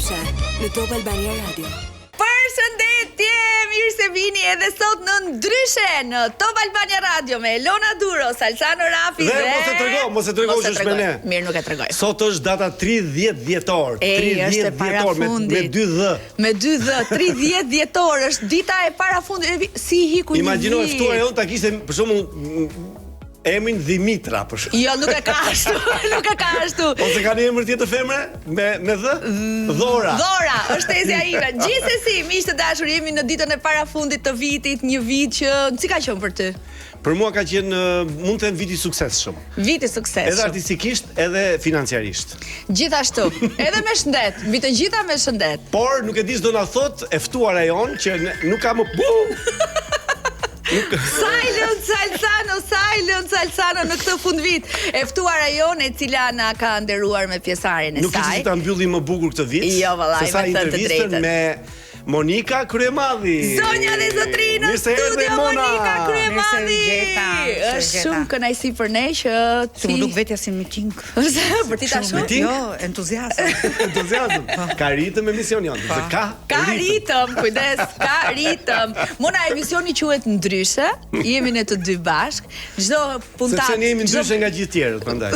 Ndryshe në Top Albania Radio. Përshëndetje, mirë se vini edhe sot në Ndryshe në Top Albania Radio me Elona Duro, Salsano Rafi dhe mos e tregoj që është me ne. Mirë, nuk e tregoj. Sot është data 30 dhjetor. 30 dhjetor me 2 dhë. Me 2 dhë, 30 dhjetor është dita e parafundit. Si hiku një vit. Imagjino ftuar e unë ta kishte për shembull emrin Dimitra për shkak. Jo, nuk e ka ashtu, nuk e ka ashtu. Ose ka një emër tjetër femre me dhë? Dhora. Dhora, është tezja ime. Gjithsesi, miq të dashur, jemi në ditën e parafundit të vitit, një vit që si ka qenë për ty? Për mua ka qenë, mund të them, viti i suksesshëm. Viti i suksesshëm. Edhe artistikisht, edhe financiarisht. Gjithashtu, edhe me shëndet, mbi të gjitha me shëndet. Por nuk e di s'do na thot e ftuara jon që nuk ka më Silent Salsano në këtë fundvit. E ftuara jone e cila na ka nderuar me pjesëmarrjen e saj. Nuk ishte ta mbyllim më bukur këtë vit. Jo, vallai, me të drejtën. Me Monika Kryemadhi. Zonja dhe zotrin në studio, Monika Kryemadhi. Është shumë kënaqësi për ne që ti më duk vetja si miting. Për ti tash? Jo, entuziazëm. Entuziazëm. Ka ritëm emision jon, se ka ritëm, kujdes, ka ritëm. Mona, emisioni quhet Ndryshe, jemi ne të dy bashk. Çdo puntat. Sepse ne jemi ndryshe nga gjithë tjerët, prandaj.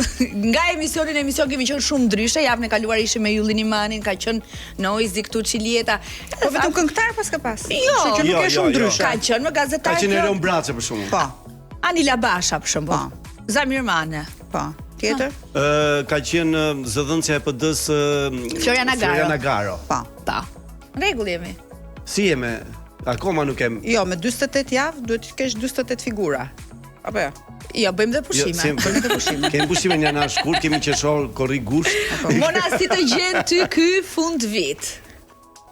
Nga emision kemi qenë shumë ndryshe. Javën e kaluar ishim me Jullin Imanin, ka qenë Noizi këtu Çilieta. Vetëm këngëtar pas ka pas. Jo, që nuk e shumë ndryshe. Ka qenë me gazetar. Ka qenë Ron Braçe për shkakun. Po. Anila Basha për shembull. Zamir Mane. Po. Tjetër? Ka qenë zëdhënësja e PD-s Floriana Garo. Po. Rregull jemi. Si jemi? Akoma nuk kem. Jo, me 48 javë duhet të kesh 48 figura. Apo jo? Jo, bëjmë dhe pushime. Bëjmë dhe pushime. Kemi pushime një ana shkurt, kemi qeshor, korri gusht. Mona, si të gjen ty ky fund vit?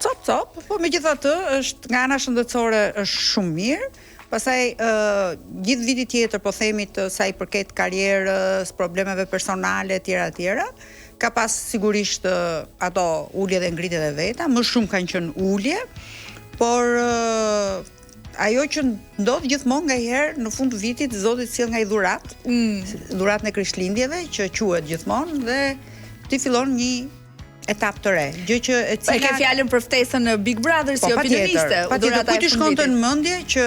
Cop, po megjithatë është nga ana shëndetësore është shumë mirë. Pastaj gjithë viti tjetër, po themi të sa i përket karrierës, problemeve personale etj. Ka pas sigurisht ato ulje dhe ngritjet e veta, më shumë kanë qenë ulje, por ajo që ndodh gjithmonë nganjëherë në fund të vitit Zoti sjell nga i dhurat, dhuratën e Krishtlindjeve që quhet gjithmonë dhe ti fillon një etapë të re. Gjë që e cila e ke fjalën për ftesën në Big Brother si opinioniste. Patjetër, ku ti shkonte në mendje që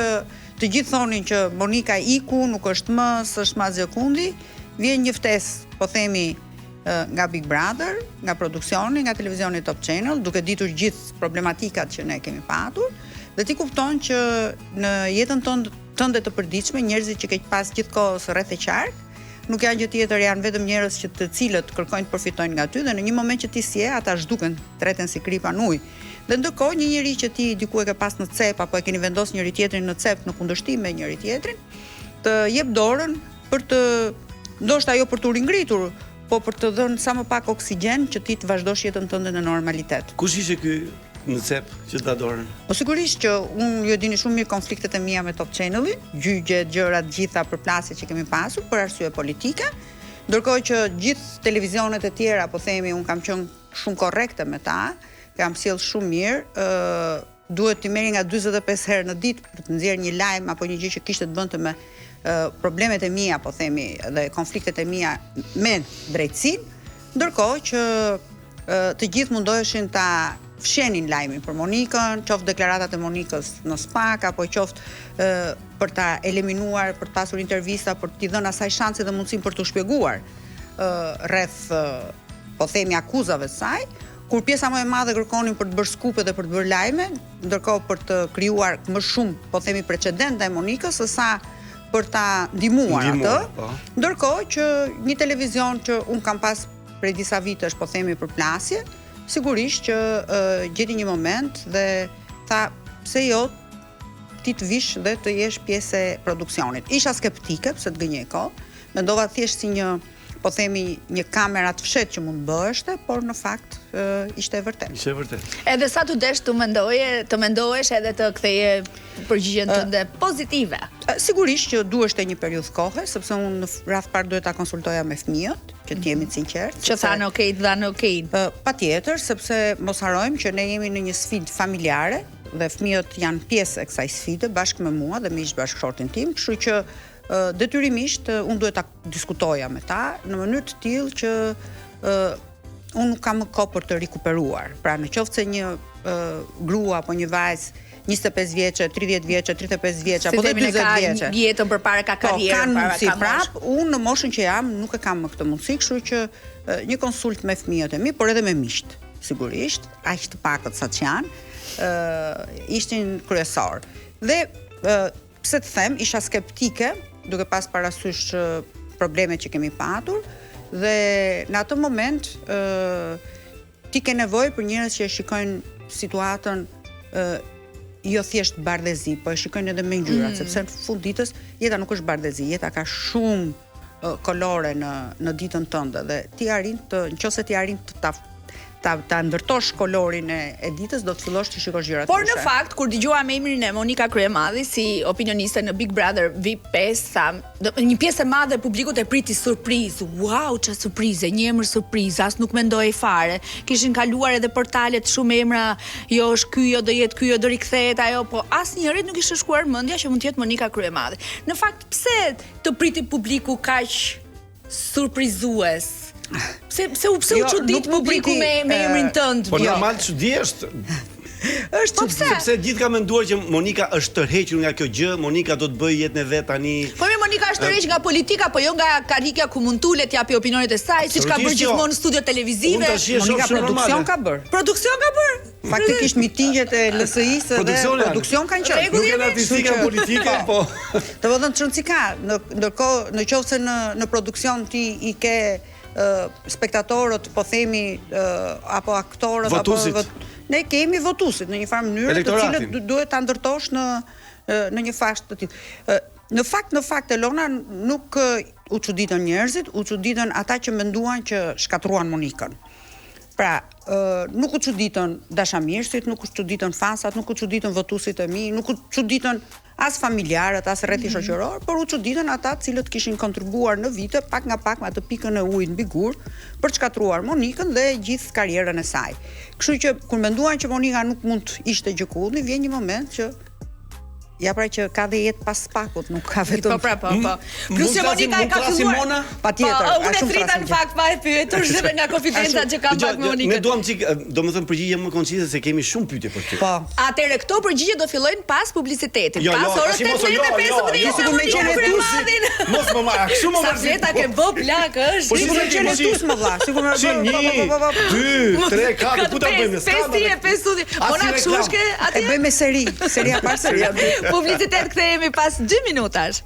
të gjithë thonin që Monika iku, nuk është më, s'është më asgjë kundi, vjen një ftesë, po themi, nga Big Brother, nga produksioni, nga televizioni Top Channel, duke ditur gjithë problematikat që ne kemi patur, dhe ti kupton që në jetën tënde të përditshme, njerëzit që ke pas gjithkohës rreth e qark, nuk janë gjë tjetër, janë vetëm njerëz që të cilët kërkojnë të përfitojnë nga ty dhe në një moment që ti sje, ata zhduken, treten si kripa në ujë. Dhe ndërkohë një njerëz që ti diku e ke pas në cep apo e keni vendosur njëri tjetrin në cep në kundërshtim me njëri tjetrin, të jep dorën për të ndoshta jo për të ringritur, po për të dhënë sa më pak oksigjen që ti të vazhdosh jetën tënde në normalitet. Kush ishte ky në cep që ta dorën? Po sigurisht që unë ju dini shumë mirë konfliktet e mia me Top Channelin, gjyqje, gjëra të gjitha përplasje që kemi pasur për arsye politike, ndërkohë që gjithë televizionet e tjera, po themi, unë kam qenë shumë korrekte me ta, kam sjell shumë mirë, duhet të merri nga 45 herë në ditë për të nxjerrë një lajm apo një gjë që kishte të bënte me problemet e mia, po themi, dhe konfliktet e mia me drejtësinë, ndërkohë që të gjithë mundoheshin ta fshenin lajmin për Monikën, qoftë deklaratat e Monikës në SPAK, apo qoftë për ta eliminuar, për të pasur intervista, për t'i dhënë asaj shanse dhe mundësinë për t'u shpjeguar rreth, po themi, akuzave të saj, kur pjesa më e madhe kërkonin për të bërë skupe dhe për të bërë lajme, ndërkohë për të krijuar më shumë, po themi, precedent ndaj Monikës, se sa për ta ndihmuar atë. Ndërkohë që një televizion që un kam pas prej disa vitesh, po themi, për plasje, sigurisht që gjeti një moment dhe tha pse jo ti të vish dhe të jesh pjesë e produksionit. Isha skeptike pse të gënjej kohë, mendova thjesht si një, po themi, një kamera të fshet që mund bëheshte, por në fakt ishte e vërtet. Ishte e vërtet. Edhe sa të desh të mendohesh edhe të ktheje përgjigjen tënde pozitive. Sigurisht që duhesh te një periudhë kohe, sepse unë në radh parë duhet ta konsultoja me fëmijët, që të jemi të sinqertë. Që thanë okay, dhanë okay. Patjetër, sepse mos harrojmë që ne jemi në një sfidë familjare dhe fëmijët janë pjesë e kësaj sfide bashkë me mua dhe miq bashkëshortin tim, kështu që detyrimisht unë duhet ta diskutoja me ta në mënyrë të tillë që unë nuk kam më kohë për të rikuperuar. Pra në qoftë se një grua apo një vajzë 25 vjeçe, 30 vjeçe, 35 vjeçe apo 40 vjeçe. Jetën përpara ka karrierën, para ka prap, unë në moshën që jam nuk e kam më këtë mundësi, kështu që një konsult me fëmijët e mi, por edhe me miqt, sigurisht, aq të pakët sa që janë, ishin kryesor. Dhe pse të them, isha skeptike, duke pas parasysh problemet që kemi patur, dhe në atë moment ti ke nevojë për njerëz që e shikojnë situatën jo thjesht bardhëzi, po e shikojnë edhe me ngjyra, sepse në fund ditës jeta nuk është bardhëzi, jeta ka shumë kolore në ditën tënde dhe ti arrin të, nëse ti arrin të ta ndërtosh kolorin e ditës, do të fillosh të shikosh gjërat. Por në fakt, kur dëgjuam emrin e Monika Kryemadhi si opinioniste në Big Brother VIP 5, një pjesë e madhe e publikut e priti surprizë. Wow, çfarë surprize, një emër surprizë, as nuk mendoi fare. Kishin kaluar edhe portalet shumë emra, jo është ky, jo do jetë ky, jo do rikthehet ajo, po asnjërit nuk ishte shkuar mendja që mund të jetë Monika Kryemadhi. Në fakt, pse të priti publiku kaq surprizues? Pse u çudit publiku me emrin tënd? Po normal çudi është. Po pse? Sepse gjithë ka menduar që Monika është tërhequr nga kjo gjë, Monika do të bëjë jetën e vet tani. Po Monika është tërheq nga politika, po jo nga karrika ku mund tulet t'japi opinionet e saj, siç ka bërë gjithmonë në studio televizive. Monika produksion ka bërë. Produksion ka bërë. Faktikisht mitingjet e LSI-s dhe produksion kanë qenë. Nuk janë artistike politike, po. Do të thonë çonci ka, ndërkohë nëse në produksion ti i ke spektatorët, po themi apo aktorët votusit. Apo ne kemi votuesit në një farë mënyrë, të cilët duhet ta ndërtosh në një fashë të tillë. Në fakt Elona nuk u çuditën njerëzit, u çuditën ata që menduan që shkatruan Monikën. Pra, nuk u çuditën dashamirësit, nuk u çuditën fansat, nuk u çuditën votuesit e mi, nuk u çuditën as familjarët, as rreti shoqëror, por u çuditën ata të cilët kishin kontribuar në vite pak nga pak me atë pikën e ujit mbi gur për të shkatruar Monikën dhe gjithë karrierën e saj. Kështu që kur menduan që Monika nuk mund ishte gjëkulli, vjen një moment që ja pra që ka dhe jetë pas pakut, nuk ka vetëm. Po. Plus që Monika e ka filluar. Patjetër. Unë e frita në fakt pa e pyetur edhe nga konfidenca që kam pak me Monikën. Ne duam çik, domethënë përgjigje më koncise se kemi shumë pyetje për ty. Po. Atëherë këto përgjigje do fillojnë pas publicitetit, pas orës 18:15 me qenë Kryemadhin. Mos më marr, kështu më Sa fleta ke bë plak është. Po sikur me qenë tus më vlla, sikur me 1, 2, 3, 4, ku ta bëjmë? 5 studi. Ona kështu është e bëjmë seria pas seria. Publicitet kthehemi pas 2 minutash.